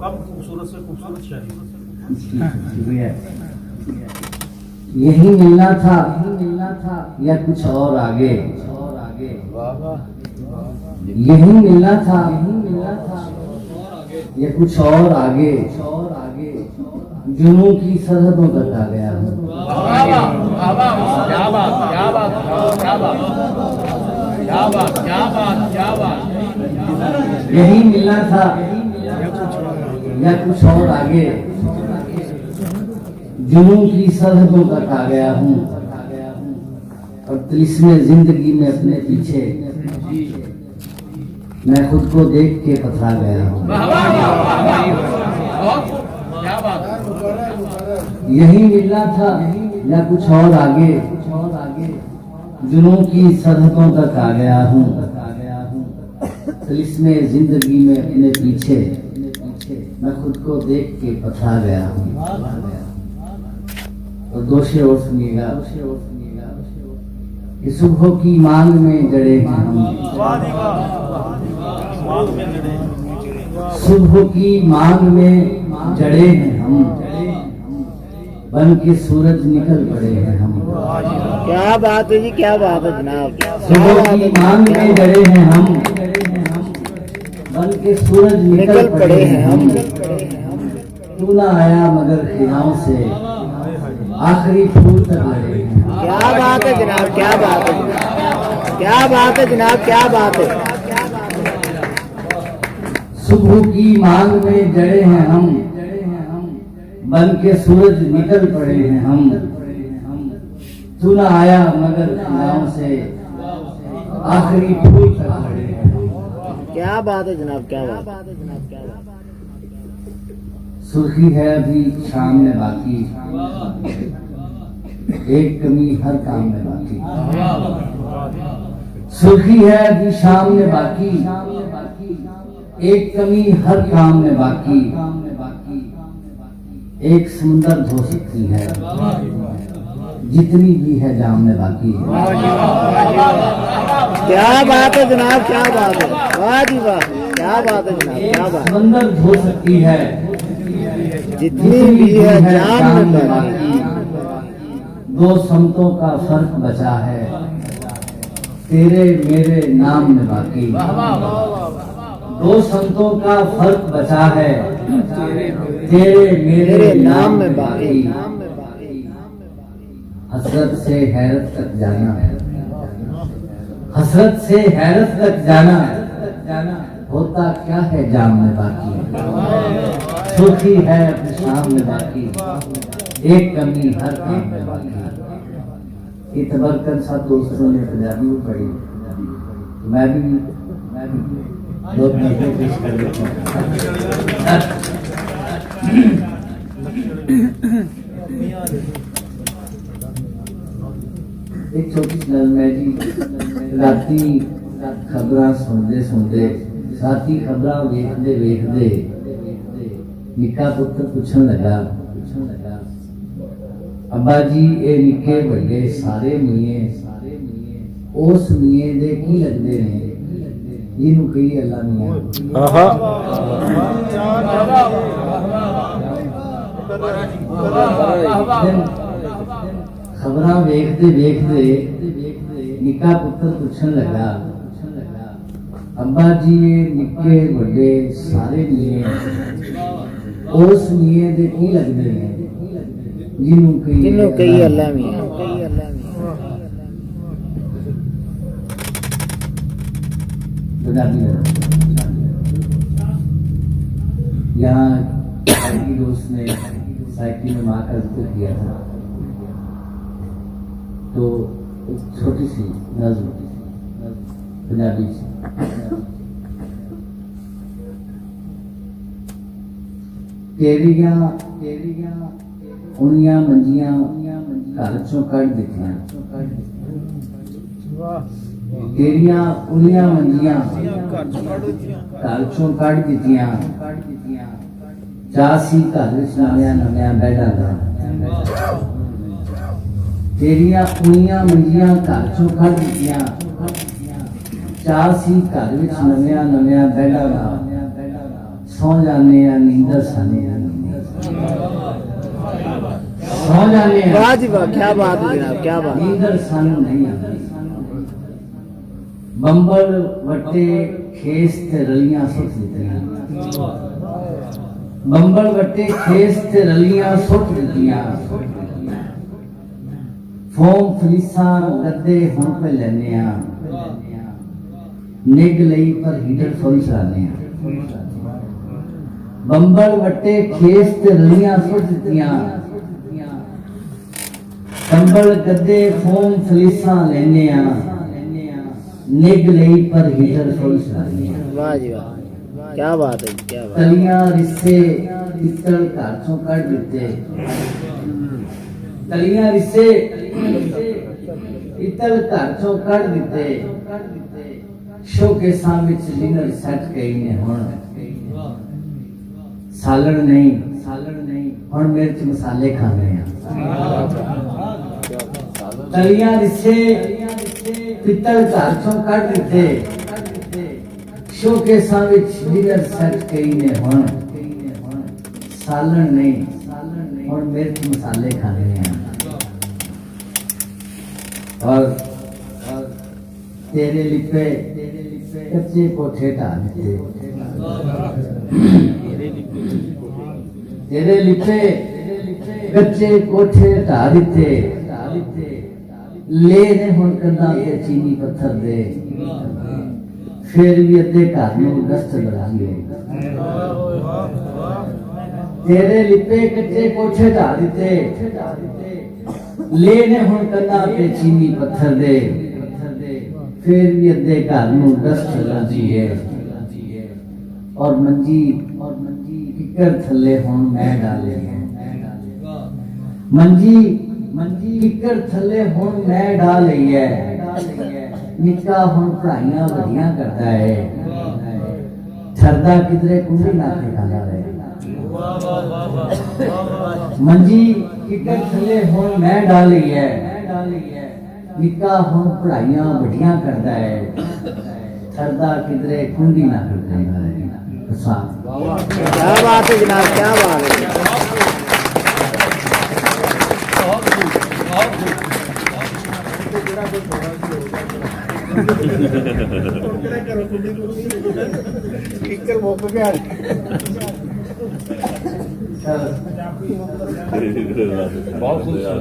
कम खूबसूरत से खूबसूरत शायरी। यही मिलना था या कुछ और आगे, यही मिलना था या कुछ और आगे, जुनून की सरहदों तक आ गया हूँ। यही मिलना था या कुछ और आगे, जुनून की सरहदों तक आ गया हूँ। और तिलिस्मे जिंदगी में अपने पीछे मैं खुद को देख के पथरा गया हूँ। यही मिलना था या कुछ और आगे, जुनून की सरहदों तक आ गया हूँ। तिलिस्मे जिंदगी में अपने पीछे मैं खुद को देख के पथरा गया हूँ। और दोषे और सुनिएगा कि सुबह की मांग में जड़े हैं हम, सुबह की मांग में जड़े हैं हम, बन के सूरज निकल पड़े हैं हम। क्या बात है जी, क्या बात है जनाब। सुबह की मांग में जड़े हैं हम, बन के सूरज निकल पड़े हैं हम। तू ना आया मगर खिलाओं से आखिरी फूल तक लड़े हैं। क्या बात है जनाब, क्या बात है जनाब, क्या बात है जनाब, क्या बात है। सुबह की मांग में जड़े हैं हम, बन के सूरज निकल पड़े हैं हम। तू ना आया मगर खिलाओं से आखिरी फूल तक लड़े हैं। क्या बात है जनाब, क्या बात है जनाब, क्या बात है। सुर्खी है अभी शाम में बाकी, एक कमी हर काम में बाकी। सुर्खी है अभी शाम में बाकी, एक कमी हर काम में बाकी। एक समुंदर धो सकती है जितनी भी है जाम में बाकी। क्या बात है जनाब, क्या बात है, वाह जी वाह, क्या बात है जनाब, क्या बात। समुंदर धो सकती है जितनी भी है जाम में बाकी। दो संतों का फर्क बचा है तेरे मेरे नाम में बाकी। दो संतों का फर्क बचा है तेरे मेरे नाम में बाकी। हसरत से हैरत तक जाना, हसरत से हैरत तक जाना, होता क्या है जाम में बाकी। सुर्खी है अपनी शाम में बाकी, एक कमी हर काम में बाकी। इतबरकन सा दोस्तों ने पंजाबी में पढ़ी, मैं भी दो नजरें पेश कर देता हूँ। एक छोटी सी नज़म है जी। राती खबरां सुनदे सुनदे, साथी खबरां वेखदे वेखदे, निक्का पुत्र पूछन लगा, अब्बा जी ए निक्के बड़े सारे मिये उस मिये दे की लगदे ने जिन्हों कही अल्लाह मियां। खबरां वेखदे वेखदे निक्का पुत्र पूछन लगा, अब्बा जी ए निक्के बड़े सारे मिये उस मिये दे की लगदे ने जिन्हों कही अल्लाह मियां। यहाँ दोस्त ने साइकिल में माँ का जिक्र किया था, तो एक छोटी सी नज़्म पंजाबी से। तेरिया उनिया मंजियां घर चों कढ़ दित्तियां, तेरिया उनिया मंजियां घर चों कढ़ दित्तियां, चासी घर विच नव्या नव्या बैडा दा। तेरिया उनिया मंजियां घर चों कढ़ दित्तियां, चासी घर विच नव्या नव्या बैडा दा। सौ जाने या नींदर साने सौ जाने वाह जी वाह, क्या बात है जनाब, क्या बात। नींदर सानू नहीं आती बंबल वट्टे खेस ते रलियां सुट दित्तियां बंबल वट्टे खेस ते रलियां सुट दित्तियां फोम फलीसां गद्दे हुण पे लैने आ निग लई पर हीटर सोई चलाने आ बंबल वट्टे खेस ते रलियां सुट दित्तियां कंबल गद्दे फोम फलीसां लेने आ निग लई पर हीटर सोई चलाने आ वाह जी वाह, क्या बात है, क्या बात। तलियां रिश्ते पित्तल घर चों कढ दिते तलियां रिश्ते पित्तल घर चों कढ दिते शोकेसां विच डिनर सेट कई ने हुण सालण नहीं हुण मिर्च मसाले खाने आ तलियां रिश्ते पित्तल घर चों कढ दिते शोकेसां विच डिनर सेट कई ने हुण सालण नहीं हुण मिर्च मसाले खाने हैं और तेरे लिपे कच्चे कोठे ढा दिते तेरे लिपे कच्चे कोठे ढा दिते ले ने हुण कंधां ते चीनी पत्थर दे फिर भी अद्धे घर में दस्त लगाएंगे तेरे लिपे कच्चे कोठे ढा दिते ले ने हुण कंधां ते चीनी पत्थर दे फिर भी अद्धे घर में दस्त लगाती है और मंजी किकर थल्ले हुण मैं डाले है मंजी किकर थल्ले हुण मैं डाल लई है निक्का हुण पढ़ाइयां वड्डियां करदा है ठरदा किधरे कुंडी ना खांदा रहे मंजी किकर थल्ले हुण मैं डाल लई है निक्का हुण पढ़ाइयां वड्डियां करदा है ठरदा किधरे कुंडी ना खांदा रहे क्या बात है जनाब, क्या बात है।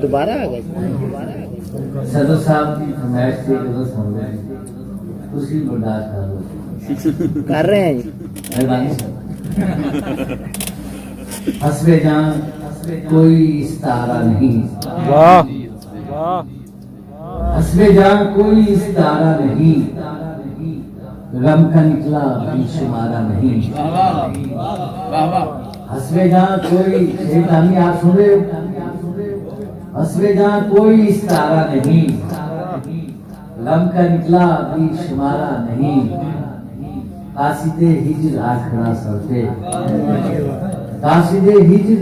दोबारा आ गए सदर साहब की फरमाइश से जो सुन रहे हैं उसी बर्दाश्त कर रहे हैं जी। हसबे जान कोई इस्तारा नहीं वाह हसबे जान कोई इस्तारा नहीं गम का निकला बेशुमारा नहीं हसबे जान कोई शैतानी आप सुन रहे हो हसबे जान कोई इस्तारा नहीं गम का निकला बेशुमारा नहीं कासिदे हिजर आखड़ा सर पे कासिदे हिजर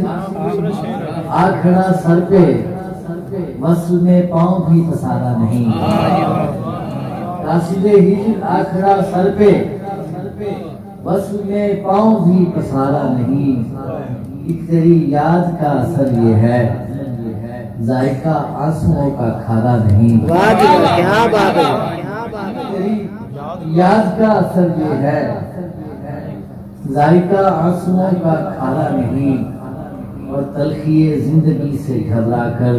आखड़ा सर पे वस्ल में पांव भी पसारा नहीं कासिदे हिजर आखड़ा सर पे वस्ल में पांव भी पसारा नहीं एक तेरी याद का असर ये है जायका आंसुओं का खारा नहीं वाह जी वाह, क्या बात है। तेरी याद का असर ये है जायका आंसुओं का खारा नहीं और तलखिए जिंदगी से घबरा कर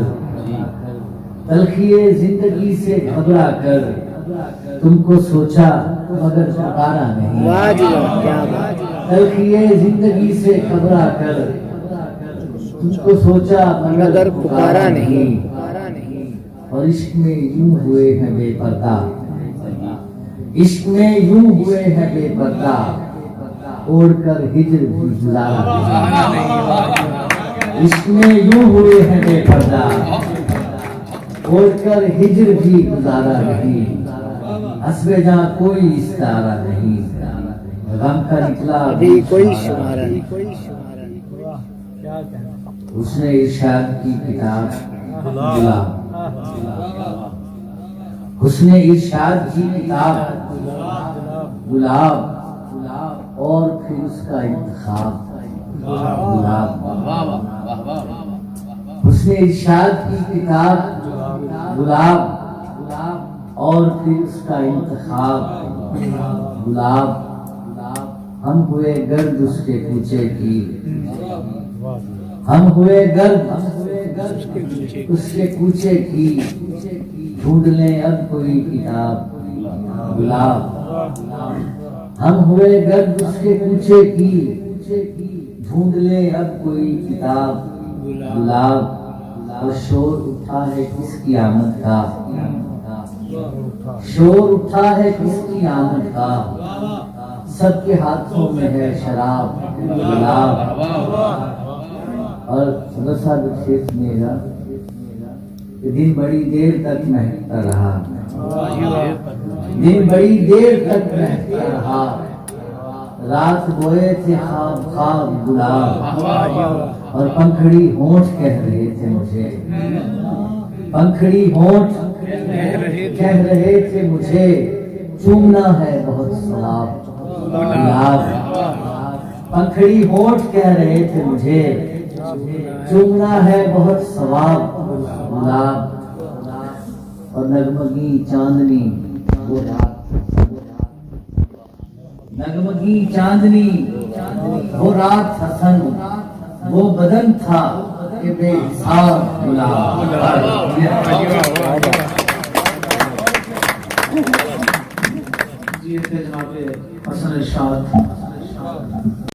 तलखिए जिंदगी से घबरा कर तुमको सोचा मगर पुकारा नहीं वाह जी वाह, क्या बात है। तलखिए जिंदगी से घबरा कर तुमको सोचा मगर पुकारा नहीं और इश्क में यूं हुए हैं बेपर्दा इश्क में यूं हुए हैं बेपर्दा ओढ़कर हिजर भी गुजारा नहीं इश्क में यूं हुए हैं बेपर्दा ओढ़कर हिजर भी गुजारा नहीं हसबे जहां कोई इस्तारा नहीं गम का निकला अभी कोई शुमारा नहीं। उसने इरशाद की किताब गुलाब उसने इरशाद की किताब गुलाब और फिर उसका इंतखाब गुलाब। उसने इरशाद की किताब गुलाब और फिर उसका इंतखाब गुलाब। हम हुए गर्द उसके कूचे की, हम हुए गर्द उसके कूचे की, ढूंढ लें अब कोई किताब गुलाब। हम हुए गर्द उसके कूचे की, ढूंढ लें अब कोई किताब गुलाब। और शोर उठा है किसकी आमद का, शोर उठा है किसकी आमद का, सबके हाथों में है शराब गुलाब। और शेष मेरा दिन बड़ी देर तक महकता रहा, दिन बड़ी देर तक महकता रहा, रात बोए थे ख्वाब ख्वाब गुलाब। और पंखड़ी होंठ कह रहे थे मुझे, पंखड़ी होंठ कह रहे थे मुझे, चूमना है बहुत सवाब गुलाब। पंखड़ी होंठ कह रहे थे मुझे, चूमना है बहुत सवाब गुलाब। और नगमगी चांदनी वो रात, नगमगी चांदनी वो रात हसन, वो बदन था कि बेहिसाब गुलाब। ये थे जनाब हसन इरशाद।